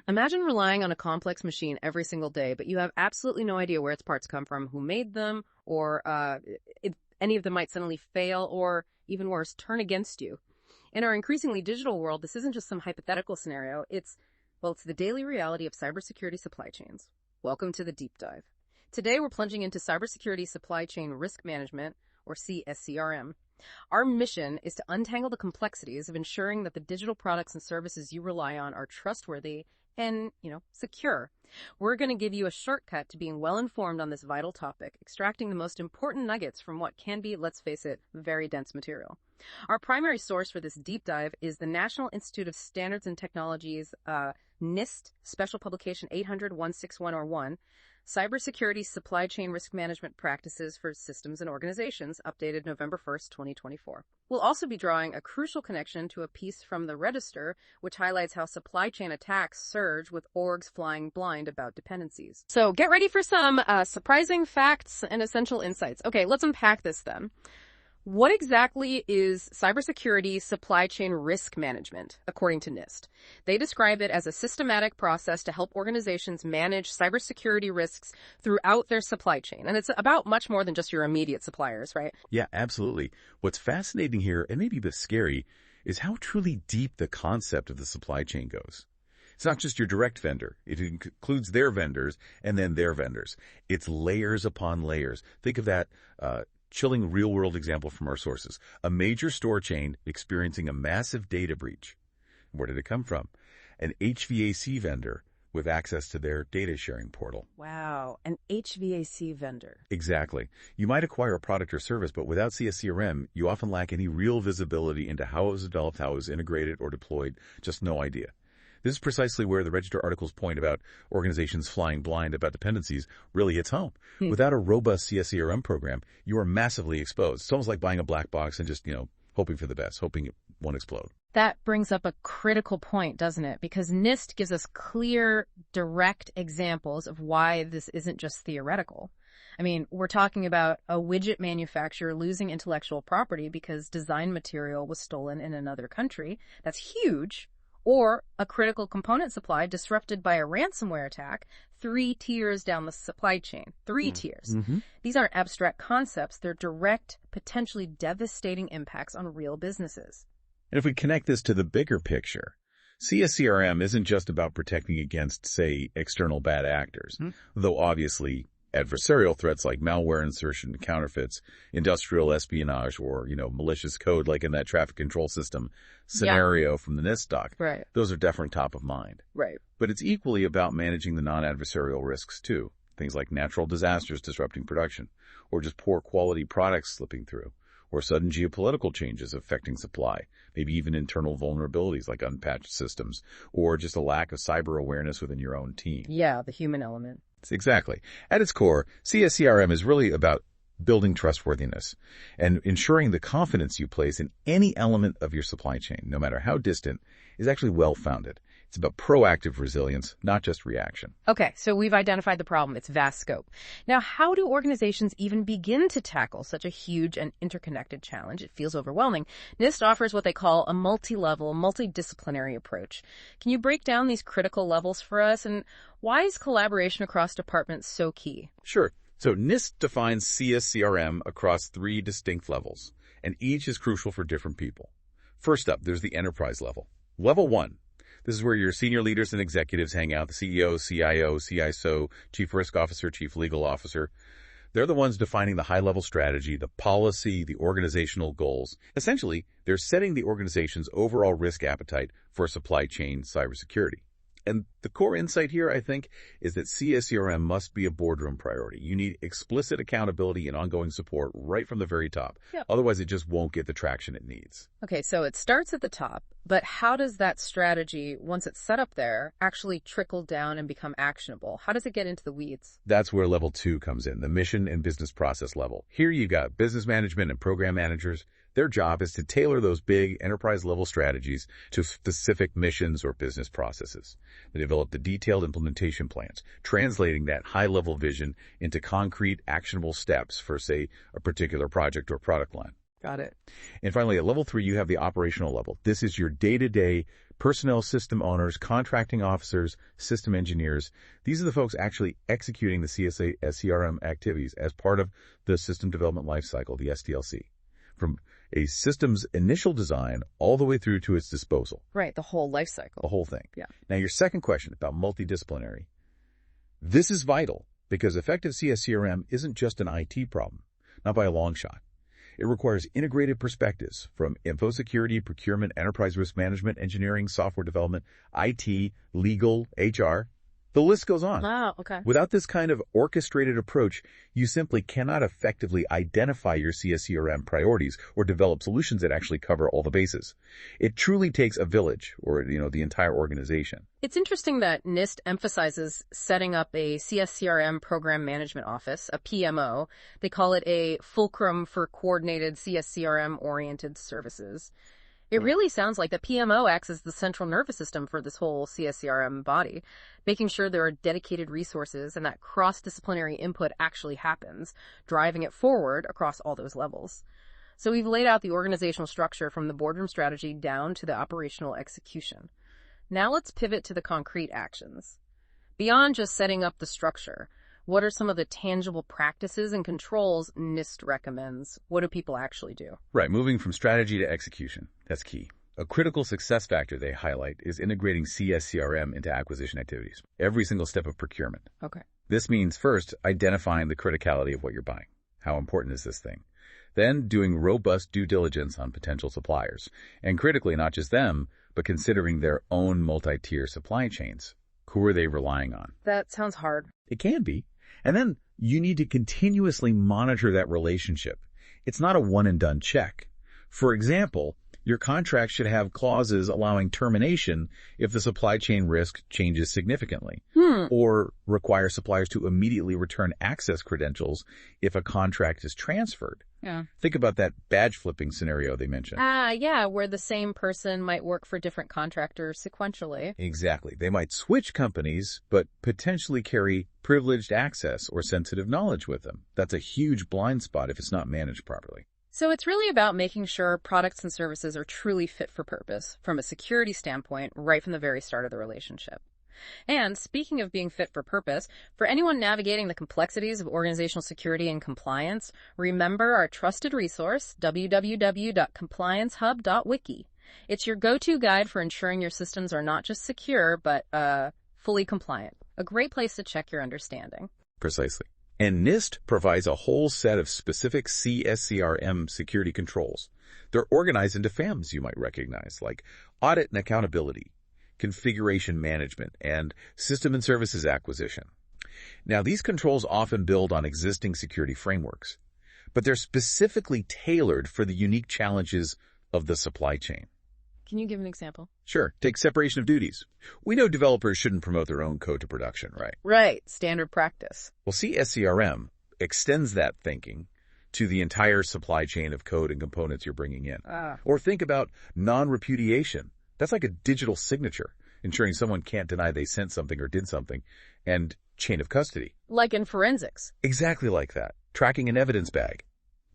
Imagine relying on a complex machine every single day, but you have absolutely no idea where its parts come from, who made them, or if any of them might suddenly fail, or even worse, turn against you. In our increasingly digital world, this isn't just some hypothetical scenario. It's the daily reality of cybersecurity supply chains. Welcome to the deep dive. Today, we're plunging into cybersecurity supply chain risk management, or C-SCRM. Our mission is to untangle the complexities of ensuring that the digital products and services you rely on are trustworthy and, secure. We're going to give you a shortcut to being well-informed on this vital topic, extracting the most important nuggets from what can be, let's face it, very dense material. Our primary source for this deep dive is the National Institute of Standards and Technology's NIST Special Publication 800-16101, Cybersecurity Supply Chain Risk Management Practices for Systems and Organizations, updated November 1st, 2024. We'll also be drawing a crucial connection to a piece from the Register, which highlights how supply chain attacks surge with orgs flying blind about dependencies. So get ready for some surprising facts and essential insights. Okay, let's unpack this then. What exactly is cybersecurity supply chain risk management, according to NIST? They describe it as a systematic process to help organizations manage cybersecurity risks throughout their supply chain. And it's about much more than just your immediate suppliers, right? Yeah, absolutely. What's fascinating here, and maybe a bit scary, is how truly deep the concept of the supply chain goes. It's not just your direct vendor. It includes their vendors and then their vendors. It's layers upon layers. Think of that chilling real-world example from our sources. A major store chain experiencing a massive data breach. Where did it come from? An HVAC vendor with access to their data sharing portal. Wow, an HVAC vendor. Exactly. You might acquire a product or service, but without C-SCRM, you often lack any real visibility into how it was developed, how it was integrated or deployed. Just no idea. This is precisely where the Register article's point about organizations flying blind about dependencies really hits home. Without a robust C-SCRM program, you are massively exposed. It's almost like buying a black box and just, hoping for the best, hoping it won't explode. That brings up a critical point, doesn't it? Because NIST gives us clear, direct examples of why this isn't just theoretical. I mean, we're talking about a widget manufacturer losing intellectual property because design material was stolen in another country. That's huge. Or a critical component supply disrupted by a ransomware attack 3 tiers down the supply chain. 3 tiers. These aren't abstract concepts. They're direct, potentially devastating impacts on real businesses. And if we connect this to the bigger picture, C-SCRM isn't just about protecting against, say, external bad actors, though obviously adversarial threats like malware insertion, counterfeits, industrial espionage, or, malicious code like in that traffic control system scenario from the NIST doc. Right. Those are definitely top of mind. Right. But it's equally about managing the non-adversarial risks too. Things like natural disasters disrupting production, or just poor quality products slipping through, or sudden geopolitical changes affecting supply, maybe even internal vulnerabilities like unpatched systems, or just a lack of cyber awareness within your own team. Yeah, the human element. Exactly. At its core, C-SCRM is really about building trustworthiness and ensuring the confidence you place in any element of your supply chain, no matter how distant, is actually well-founded. It's about proactive resilience, not just reaction. Okay, so we've identified the problem. It's vast scope. Now, how do organizations even begin to tackle such a huge and interconnected challenge? It feels overwhelming. NIST offers what they call a multi-level, multidisciplinary approach. Can you break down these critical levels for us? And why is collaboration across departments so key? Sure. So NIST defines C-SCRM across 3 distinct levels, and each is crucial for different people. First up, there's the enterprise level. Level 1. This is where your senior leaders and executives hang out, the CEO, CIO, CISO, Chief Risk Officer, Chief Legal Officer. They're the ones defining the high-level strategy, the policy, the organizational goals. Essentially, they're setting the organization's overall risk appetite for supply chain cybersecurity. And the core insight here, I think, is that C-SCRM must be a boardroom priority. You need explicit accountability and ongoing support right from the very top. Yep. Otherwise, it just won't get the traction it needs. Okay, so it starts at the top, but how does that strategy, once it's set up there, actually trickle down and become actionable? How does it get into the weeds? That's where level 2 comes in, the mission and business process level. Here you got business management and program managers. Their job is to tailor those big enterprise-level strategies to specific missions or business processes. They develop the detailed implementation plans, translating that high-level vision into concrete, actionable steps for, say, a particular project or product line. Got it. And finally, at level 3, you have the operational level. This is your day-to-day Personnel system owners, contracting officers, system engineers, these are the folks actually executing the C-SCRM activities as part of the system development lifecycle, the SDLC, from a system's initial design all the way through to its disposal. Right, the whole life cycle. The whole thing. Yeah. Now, your second question about multidisciplinary. This is vital because effective C-SCRM isn't just an IT problem, not by a long shot. It requires integrated perspectives from info security, procurement, enterprise risk management, engineering, software development, IT, legal, HR. The list goes on. Oh, okay. Without this kind of orchestrated approach, you simply cannot effectively identify your CSCRM priorities or develop solutions that actually cover all the bases. It truly takes a village or, the entire organization. It's interesting that NIST emphasizes setting up a CSCRM program management office, a PMO. They call it a fulcrum for coordinated CSCRM-oriented services. It really sounds like the PMO acts as the central nervous system for this whole CSCRM body, making sure there are dedicated resources and that cross-disciplinary input actually happens, driving it forward across all those levels. So we've laid out the organizational structure from the boardroom strategy down to the operational execution. Now let's pivot to the concrete actions. Beyond just setting up the structure, what are some of the tangible practices and controls NIST recommends? What do people actually do? Right, moving from strategy to execution. That's key. A critical success factor they highlight is integrating CSCRM into acquisition activities, every single step of procurement. Okay. This means first identifying the criticality of what you're buying. How important is this thing? Then doing robust due diligence on potential suppliers. And critically, not just them, but considering their own multi-tier supply chains. Who are they relying on? That sounds hard. It can be. And then you need to continuously monitor that relationship. It's not a one-and-done check. For example, your contract should have clauses allowing termination if the supply chain risk changes significantly, or require suppliers to immediately return access credentials if a contract is transferred. Yeah. Think about that badge flipping scenario they mentioned. Yeah, where the same person might work for different contractors sequentially. Exactly. They might switch companies, but potentially carry privileged access or sensitive knowledge with them. That's a huge blind spot if it's not managed properly. So it's really about making sure products and services are truly fit for purpose from a security standpoint right from the very start of the relationship. And speaking of being fit for purpose, for anyone navigating the complexities of organizational security and compliance, remember our trusted resource, www.compliancehub.wiki. It's your go-to guide for ensuring your systems are not just secure, but fully compliant. A great place to check your understanding. Precisely. And NIST provides a whole set of specific CSCRM security controls. They're organized into FAMs you might recognize, like audit and accountability, configuration management, and system and services acquisition. Now, these controls often build on existing security frameworks, but they're specifically tailored for the unique challenges of the supply chain. Can you give an example? Sure. Take separation of duties. We know developers shouldn't promote their own code to production, right? Right. Standard practice. Well, CSCRM extends that thinking to the entire supply chain of code and components you're bringing in. Or think about non-repudiation. That's like a digital signature, ensuring someone can't deny they sent something or did something. And chain of custody. Like in forensics. Exactly like that. Tracking an evidence bag.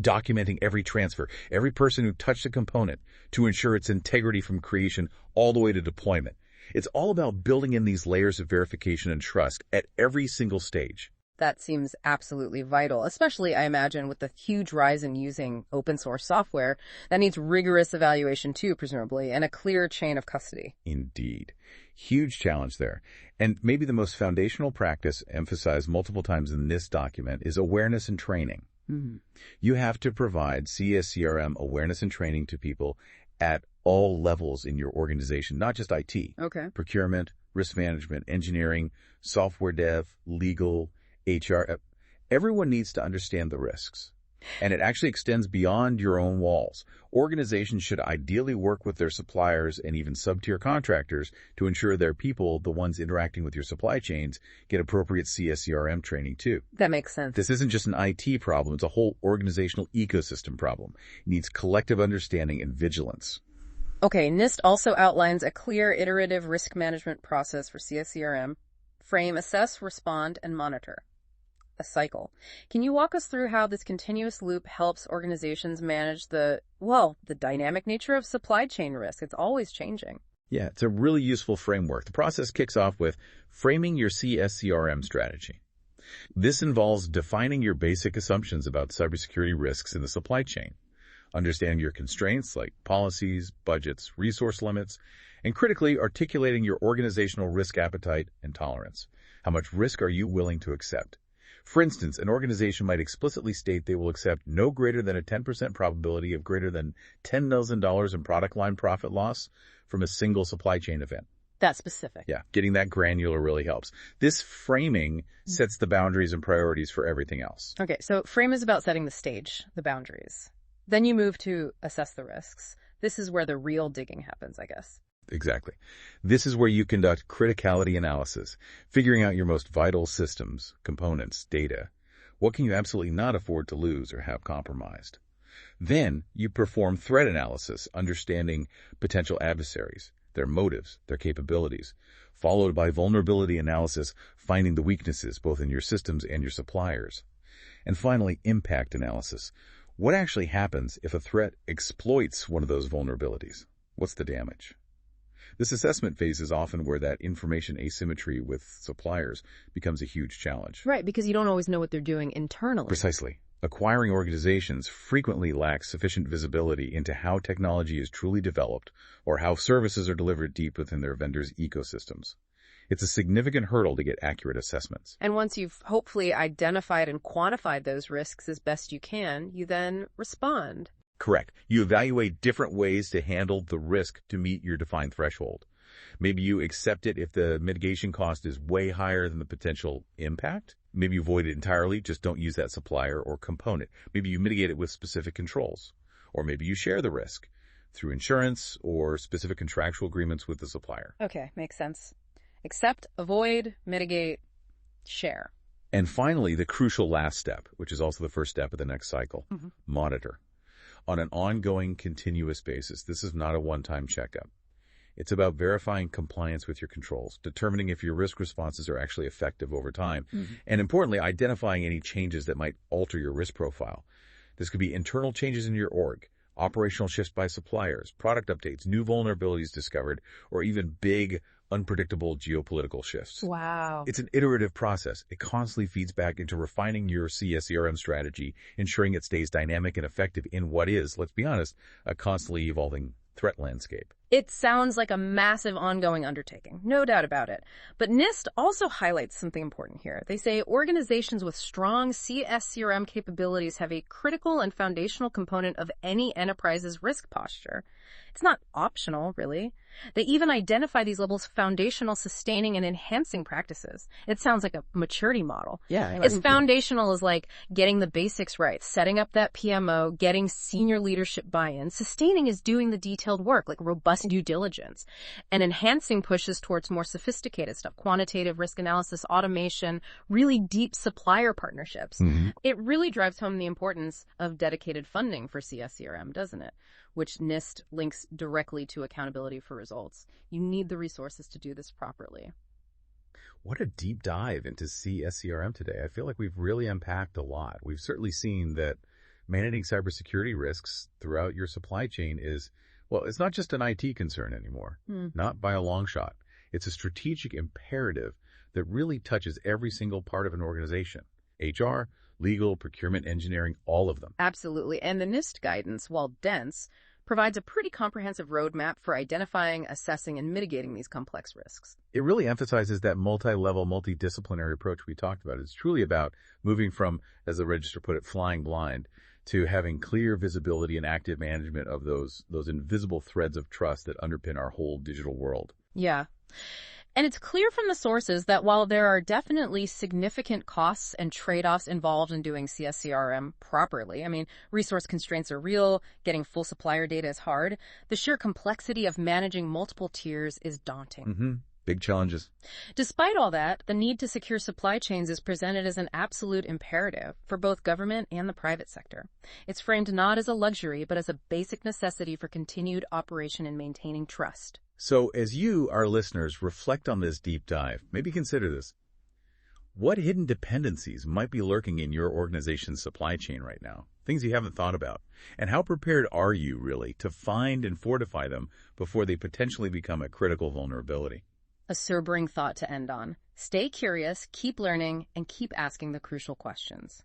Documenting every transfer, every person who touched a component to ensure its integrity from creation all the way to deployment. It's all about building in these layers of verification and trust at every single stage. That seems absolutely vital, especially, I imagine, with the huge rise in using open source software that needs rigorous evaluation too, presumably, and a clear chain of custody. Indeed. Huge challenge there. And maybe the most foundational practice emphasized multiple times in this document is awareness and training. Mm-hmm. You have to provide CSCRM awareness and training to people at all levels in your organization, not just IT. Okay. Procurement, risk management, engineering, software dev, legal, HR. Everyone needs to understand the risks. And it actually extends beyond your own walls. Organizations should ideally work with their suppliers and even sub-tier contractors to ensure their people, the ones interacting with your supply chains, get appropriate CSCRM training too. That makes sense. This isn't just an IT problem, it's a whole organizational ecosystem problem. It needs collective understanding and vigilance. Okay, NIST also outlines a clear iterative risk management process for CSCRM. Frame, assess, respond, and monitor. A cycle. Can you walk us through how this continuous loop helps organizations manage the dynamic nature of supply chain risk? It's always changing. Yeah, it's a really useful framework. The process kicks off with framing your C-SCRM strategy. This involves defining your basic assumptions about cybersecurity risks in the supply chain, understanding your constraints like policies, budgets, resource limits, and critically articulating your organizational risk appetite and tolerance. How much risk are you willing to accept? For instance, an organization might explicitly state they will accept no greater than a 10% probability of greater than $10 million in product line profit loss from a single supply chain event. That's specific. Yeah, getting that granular really helps. This framing sets the boundaries and priorities for everything else. Okay, so frame is about setting the stage, the boundaries. Then you move to assess the risks. This is where the real digging happens, I guess. Exactly. This is where you conduct criticality analysis, figuring out your most vital systems, components, data. What can you absolutely not afford to lose or have compromised? Then you perform threat analysis, understanding potential adversaries, their motives, their capabilities, followed by vulnerability analysis, finding the weaknesses both in your systems and your suppliers. And finally, impact analysis. What actually happens if a threat exploits one of those vulnerabilities? What's the damage? This assessment phase is often where that information asymmetry with suppliers becomes a huge challenge. Right, because you don't always know what they're doing internally. Precisely. Acquiring organizations frequently lack sufficient visibility into how technology is truly developed or how services are delivered deep within their vendors' ecosystems. It's a significant hurdle to get accurate assessments. And once you've hopefully identified and quantified those risks as best you can, you then respond. Correct. You evaluate different ways to handle the risk to meet your defined threshold. Maybe you accept it if the mitigation cost is way higher than the potential impact. Maybe you avoid it entirely, just don't use that supplier or component. Maybe you mitigate it with specific controls. Or maybe you share the risk through insurance or specific contractual agreements with the supplier. Okay, makes sense. Accept, avoid, mitigate, share. And finally, the crucial last step, which is also the first step of the next cycle, monitor. On an ongoing, continuous basis. This is not a one-time checkup. It's about verifying compliance with your controls, determining if your risk responses are actually effective over time, and importantly, identifying any changes that might alter your risk profile. This could be internal changes in your org, operational shifts by suppliers, product updates, new vulnerabilities discovered, or even big, unpredictable geopolitical shifts. Wow. It's an iterative process. It constantly feeds back into refining your C-SCRM strategy, ensuring it stays dynamic and effective in what is, let's be honest, a constantly evolving threat landscape. It sounds like a massive ongoing undertaking, no doubt about it. But NIST also highlights something important here. They say organizations with strong C-SCRM capabilities have a critical and foundational component of any enterprise's risk posture. It's not optional, really. They even identify these levels of foundational, sustaining, and enhancing practices. It sounds like a maturity model. Yeah. It's foundational is like getting the basics right, setting up that PMO, getting senior leadership buy-in. Sustaining is doing the detailed work, like robust due diligence. And enhancing pushes towards more sophisticated stuff, quantitative risk analysis, automation, really deep supplier partnerships. It really drives home the importance of dedicated funding for C-SCRM, doesn't it? Which NIST links directly to accountability for results. You need the resources to do this properly. What a deep dive into C-SCRM today. I feel like we've really unpacked a lot. We've certainly seen that managing cybersecurity risks throughout your supply chain is, well, it's not just an IT concern anymore, not by a long shot. It's a strategic imperative that really touches every single part of an organization. HR, legal, procurement, engineering, all of them. Absolutely. And the NIST guidance, while dense, provides a pretty comprehensive roadmap for identifying, assessing, and mitigating these complex risks. It really emphasizes that multi-level, multidisciplinary approach we talked about. It's truly about moving from, as the register put it, flying blind to having clear visibility and active management of those invisible threads of trust that underpin our whole digital world. Yeah. And it's clear from the sources that while there are definitely significant costs and trade-offs involved in doing C-SCRM properly, I mean, resource constraints are real, getting full supplier data is hard, the sheer complexity of managing multiple tiers is daunting. Big challenges. Despite all that, the need to secure supply chains is presented as an absolute imperative for both government and the private sector. It's framed not as a luxury, but as a basic necessity for continued operation and maintaining trust. So as you, our listeners, reflect on this deep dive, maybe consider this. What hidden dependencies might be lurking in your organization's supply chain right now? Things you haven't thought about. And how prepared are you, really, to find and fortify them before they potentially become a critical vulnerability? A sobering thought to end on. Stay curious, keep learning, and keep asking the crucial questions.